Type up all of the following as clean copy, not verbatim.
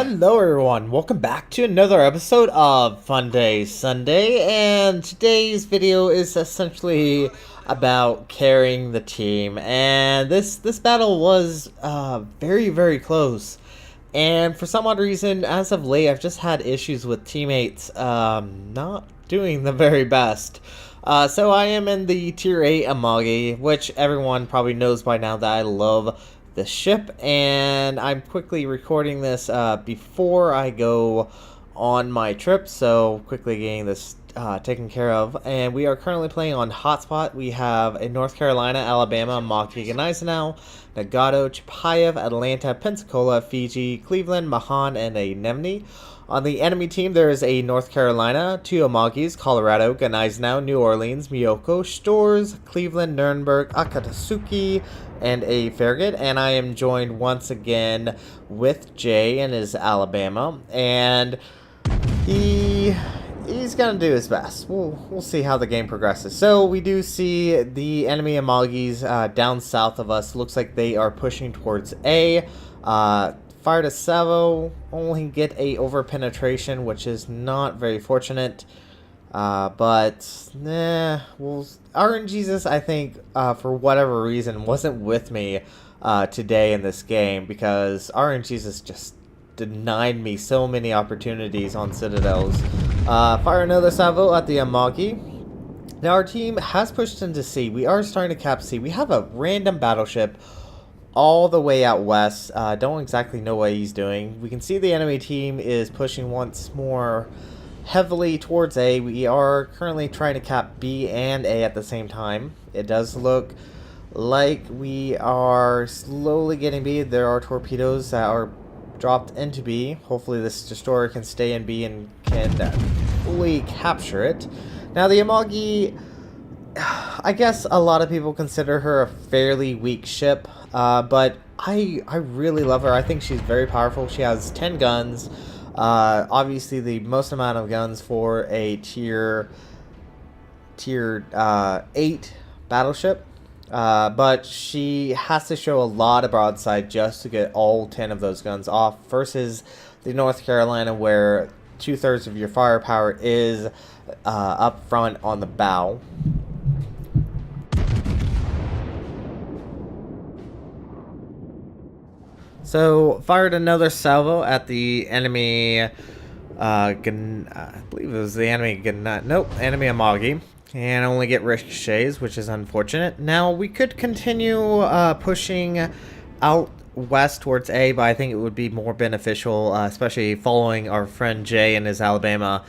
Hello everyone, welcome back to another episode of Funday Sunday, and today's video is essentially about carrying the team. And this battle was very close, and for some odd reason, as of late, I've just had issues with teammates not doing the very best. So I am in the tier 8 Amagi, which everyone probably knows by now that I love the ship, and I'm quickly recording this before I go on my trip, so quickly getting this taken care of. And we are currently playing on Hotspot. We have a North Carolina, Alabama, Amagi, Gneisenau, Nagato, Chapayev, Atlanta, Pensacola, Fiji, Cleveland, Mahan, and a Nemni. On the enemy team, there is a North Carolina, 2 Amagis, Colorado, Gneisenau, New Orleans, Miyoko, Stores, Cleveland, Nuremberg, Akatsuki, and a Farragut. And I am joined once again with Jay and his Alabama. And he's gonna do his best. We'll see how the game progresses. So we do see the enemy Amagis down south of us. Looks like they are pushing towards A. Fire to Savo, only get a over penetration, which is not very fortunate. But well, RNGesus, I think, for whatever reason, wasn't with me today in this game, because RNGesus just denied me so many opportunities on Citadels. Fire another Savo at the Amagi. Now our team has pushed into C. We are starting to cap C. We have a random battleship all the way out west. Don't exactly know what he's doing. We can see the enemy team is pushing once more heavily towards A. We are currently trying to cap B and A at the same time. It does look like we are slowly getting B. There are torpedoes that are dropped into B. Hopefully this destroyer can stay in B and can fully capture it. Now the Amagi, I guess a lot of people consider her a fairly weak ship, but I really love her. I think she's very powerful. She has 10 guns, obviously the most amount of guns for a tier 8 battleship, but she has to show a lot of broadside just to get all 10 of those guns off, versus the North Carolina, where 2/3 of your firepower is up front on the bow. So, fired another salvo at the enemy, I believe it was the enemy, enemy Amagi, and only get ricochets, which is unfortunate. Now, we could continue pushing out west towards A, but I think it would be more beneficial, especially following our friend Jay and his Alabama,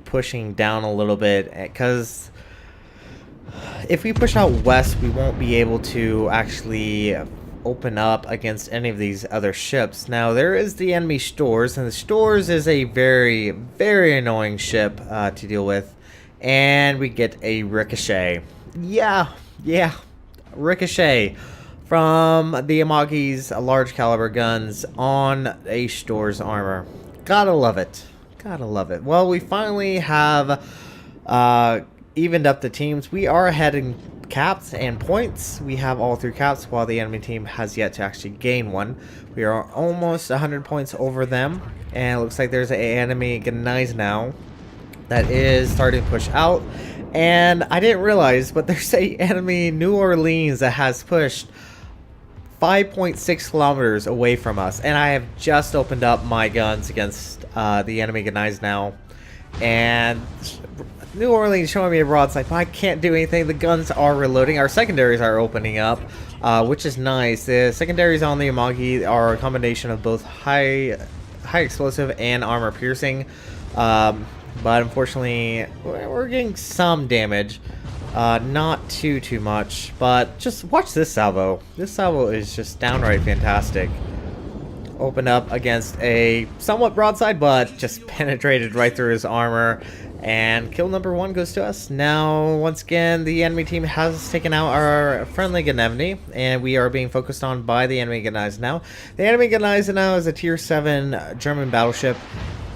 pushing down a little bit, because if we push out west, we won't be able to actually open up against any of these other ships. Now there is the enemy Stores, and the Stores is a very annoying ship to deal with, and we get a ricochet. Yeah, ricochet from the Amagi's large caliber guns on a Stores armor. Gotta love it. Well, we finally have evened up the teams. We are ahead in caps and points. We have all 3 caps, while the enemy team has yet to actually gain one. We are almost 100 points over them, and it looks like there's an enemy Gneisenau that is starting to push out. And I didn't realize, but there's an enemy New Orleans that has pushed 5.6 kilometers away from us, and I have just opened up my guns against the enemy Gneisenau, and New Orleans showing me a broadside, but I can't do anything. The guns are reloading. Our secondaries are opening up, which is nice. The secondaries on the Amagi are a combination of both high explosive and armor piercing, but unfortunately we're getting some damage. Not too much, but just watch this salvo. This salvo is just downright fantastic. Opened up against a somewhat broadside, but just penetrated right through his armor, and kill number 1 goes to us. Now, once again, the enemy team has taken out our friendly Gneisenau, and we are being focused on by the enemy Gneisenau. The enemy Gneisenau is a tier 7 German battleship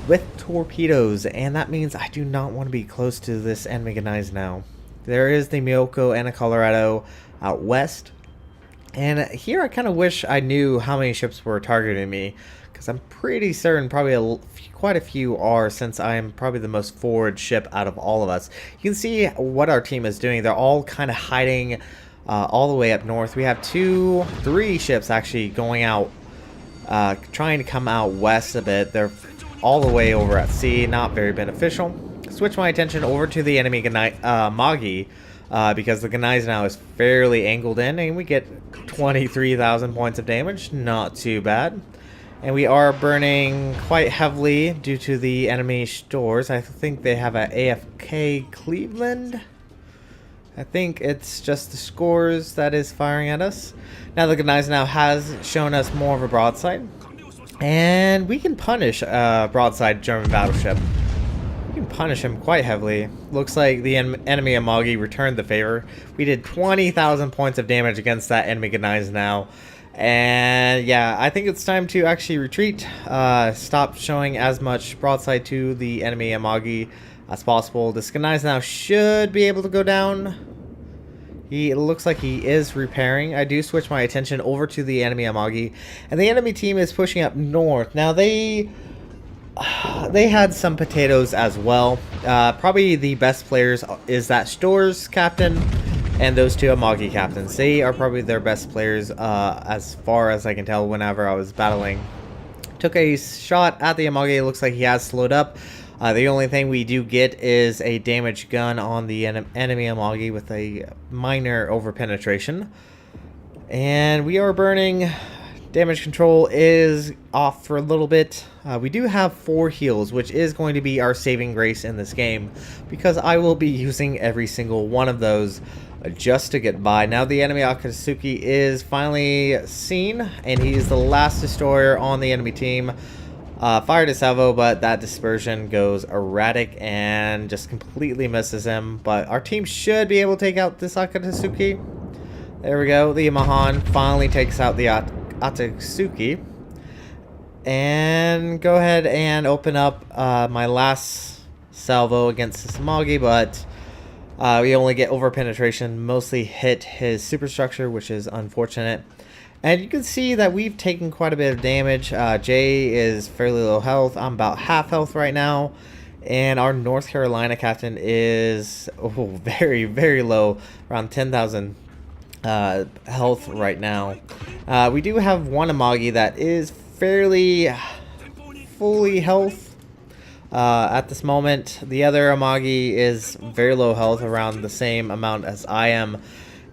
with torpedoes, and that means I do not want to be close to this enemy Gneisenau. There is the Miyoko and a Colorado out west, And here I kind of wish I knew how many ships were targeting me, because I'm pretty certain probably quite a few are, since I am probably the most forward ship out of all of us. You can see what our team is doing. They're all kind of hiding all the way up north. We have 3 ships actually going out, trying to come out west a bit. They're all the way over at sea, not very beneficial. Switch my attention over to the enemy Amagi, because the Gneiss now is fairly angled in, and we get 23,000 points of damage. Not too bad. And we are burning quite heavily due to the enemy stores. I think they have a AFK Cleveland. I think it's just the scores that is firing at us. Now the Gneiss now has shown us more of a broadside, and we can punish a broadside German battleship. We can punish him quite heavily. Looks like the enemy Amagi returned the favor. We did 20,000 points of damage against that enemy Gneiss now. And yeah, I think it's time to actually retreat. Stop showing as much broadside to the enemy Amagi as possible. This Gneiss now should be able to go down. It looks like he is repairing. I do switch my attention over to the enemy Amagi, and the enemy team is pushing up north. Now they had some potatoes as well. Probably the best players is that Stores captain and those 2 Amagi captains. They are probably their best players, as far as I can tell whenever I was battling. Took a shot at the Amagi. It looks like he has slowed up. The only thing we do get is a damaged gun on the enemy Amagi with a minor overpenetration. And we are burning. Damage control is off for a little bit. We do have 4 heals, which is going to be our saving grace in this game, because I will be using every single one of those just to get by. Now the enemy Akatsuki is finally seen, and he is the last destroyer on the enemy team. Fired a salvo, but that dispersion goes erratic and just completely misses him. But our team should be able to take out this Akatsuki. There we go. The Yamahan finally takes out the Akatsuki. And go ahead and open up my last salvo against this Amagi, but we only get over penetration, mostly hit his superstructure, which is unfortunate. And you can see that we've taken quite a bit of damage. Jay is fairly low health. I'm about half health right now. And our North Carolina captain is very, very low, around 10,000 health right now. We do have one Amagi that is fairly fully health at this moment. The other Amagi is very low health, around the same amount as I am.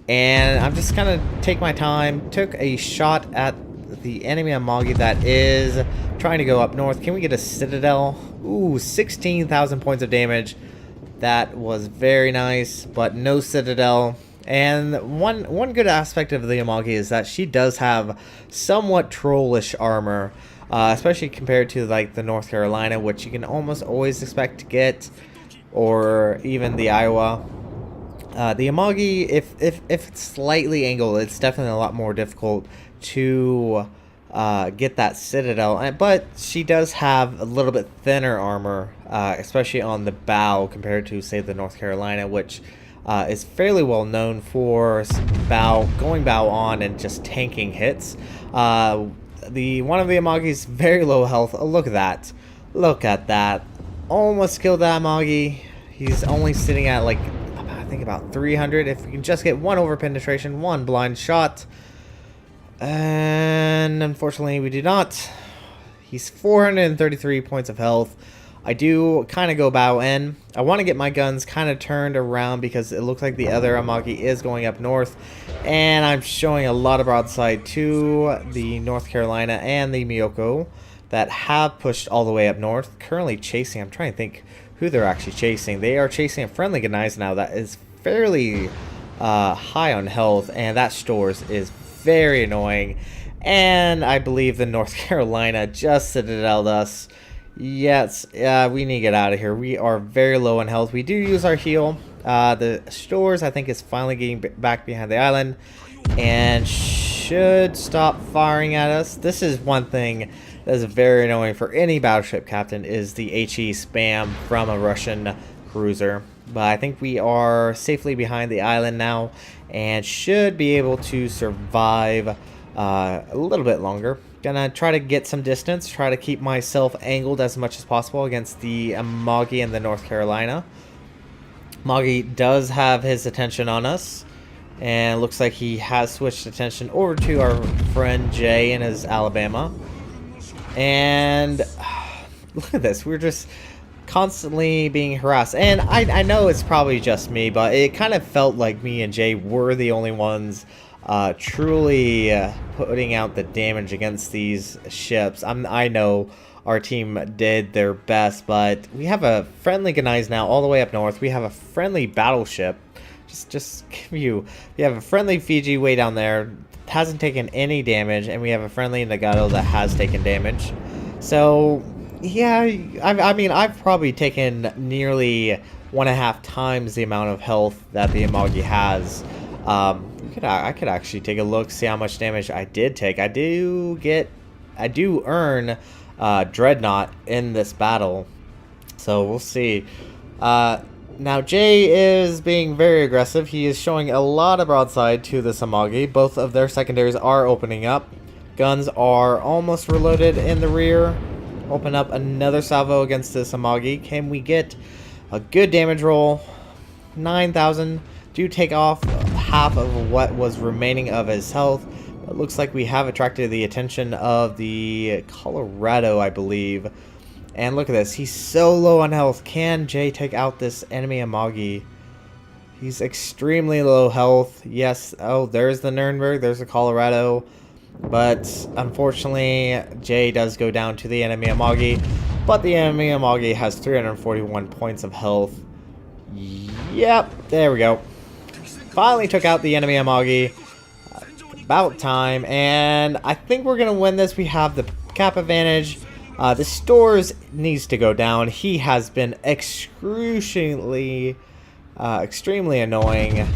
And I'm just gonna take my time. Took a shot at the enemy Amagi that is trying to go up north. Can we get a Citadel? Ooh, 16,000 points of damage. That was very nice, but no Citadel. And one good aspect of the Amagi is that she does have somewhat trollish armor, especially compared to like the North Carolina, which you can almost always expect to get, or even the Iowa. The Amagi, if it's slightly angled, it's definitely a lot more difficult to get that Citadel. But she does have a little bit thinner armor, especially on the bow compared to, say, the North Carolina, which is fairly well known for going bow on and just tanking hits. One of the Amagi's very low health. Oh, look at that! Look at that! Almost killed that Amagi. He's only sitting at like, I think about 300. If we can just get one over penetration, one blind shot. And unfortunately we do not. He's 433 points of health. I do kind of go bow in. I want to get my guns kind of turned around because it looks like the other Amagi is going up north. And I'm showing a lot of broadside to the North Carolina and the Miyoko that have pushed all the way up north. Currently chasing, I'm trying to think who they're actually chasing. They are chasing a friendly Gneiss now that is fairly high on health, and that Stores is very annoying. And I believe the North Carolina just citadeled us. Yes, we need to get out of here. We are very low on health. We do use our heal. The Stores, I think, is finally getting back behind the island and should stop firing at us. This is one thing that is very annoying for any battleship captain, is the HE spam from a Russian cruiser. But I think we are safely behind the island now and should be able to survive a little bit longer. Gonna try to get some distance, try to keep myself angled as much as possible against the Amagi and the North Carolina. Amagi does have his attention on us, and looks like he has switched attention over to our friend Jay and his Alabama. And look at this, we're just constantly being harassed. And I know it's probably just me, but it kind of felt like me and Jay were the only ones truly putting out the damage against these ships. I know our team did their best, but we have a friendly Gunais now all the way up north. We have a friendly battleship. Just give you, we have a friendly Fiji way down there, hasn't taken any damage, and we have a friendly Nagato that has taken damage. So yeah, I mean, I've probably taken nearly 1.5 times the amount of health that the Amagi has. I could actually take a look, see how much damage I did take. I do earn Dreadnought in this battle, so we'll see. Now Jay is being very aggressive. He is showing a lot of broadside to the Amagi. Both of their secondaries are opening up. Guns are almost reloaded in the rear. Open up another salvo against this Amagi. Can we get a good damage roll? 9,000. Do take off half of what was remaining of his health. It looks like we have attracted the attention of the Colorado, I believe. And look at this. He's so low on health. Can Jay take out this enemy Amagi? He's extremely low health. Yes. Oh, there's the Nuremberg. There's the Colorado. But unfortunately, Jay does go down to the enemy Amagi. But the enemy Amagi has 341 points of health. Yep. There we go. Finally took out the enemy Amagi. About time. And I think we're going to win this. We have the cap advantage. The Stores needs to go down. He has been excruciatingly, extremely annoying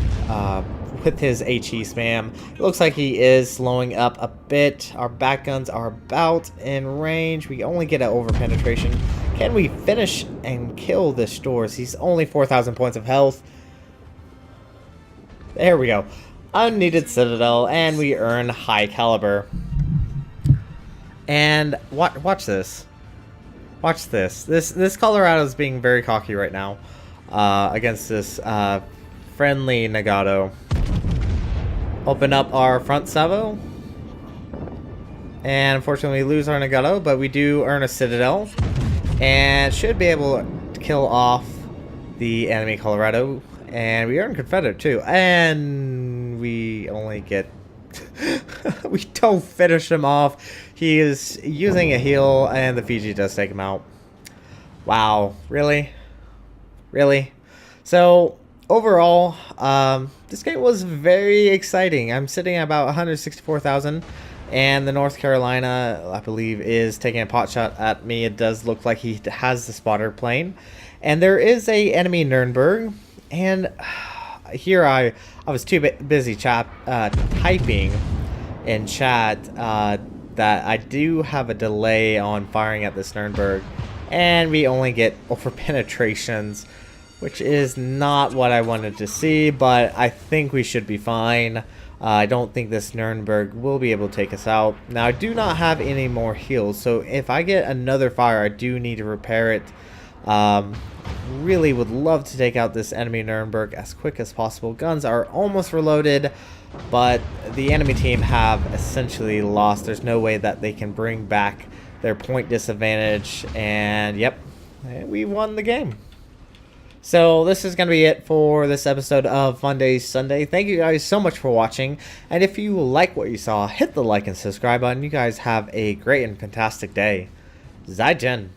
with his HE spam. It looks like he is slowing up a bit. Our back guns are about in range. We only get an over penetration. Can we finish and kill the Stores? He's only 4,000 points of health. There we go. Unneeded Citadel, and we earn high caliber. And watch this. Watch this. This Colorado is being very cocky right now against this friendly Nagato. Open up our front salvo. And unfortunately we lose our Nagato, but we do earn a Citadel. And should be able to kill off the enemy Colorado. And we earn Confederate too. And we only get... we don't finish him off. He is using a heal, and the Fiji does take him out. Wow, really? Really? So, overall, this game was very exciting. I'm sitting at about 164,000, and the North Carolina, I believe, is taking a pot shot at me. It does look like he has the spotter plane. And there is a enemy Nuremberg, and here I was too busy typing in chat that I do have a delay on firing at this Nuremberg, and we only get over penetrations, which is not what I wanted to see, but I think we should be fine. I don't think this Nuremberg will be able to take us out. Now, I do not have any more heals, so if I get another fire, I do need to repair it. Really would love to take out this enemy Nuremberg as quick as possible. Guns are almost reloaded, but the enemy team have essentially lost. There's no way that they can bring back their point disadvantage, and yep, we won the game. So this is going to be it for this episode of Funday Sunday. Thank you guys so much for watching, and if you like what you saw, hit the like and subscribe button. You guys have a great and fantastic day. Zai Jen.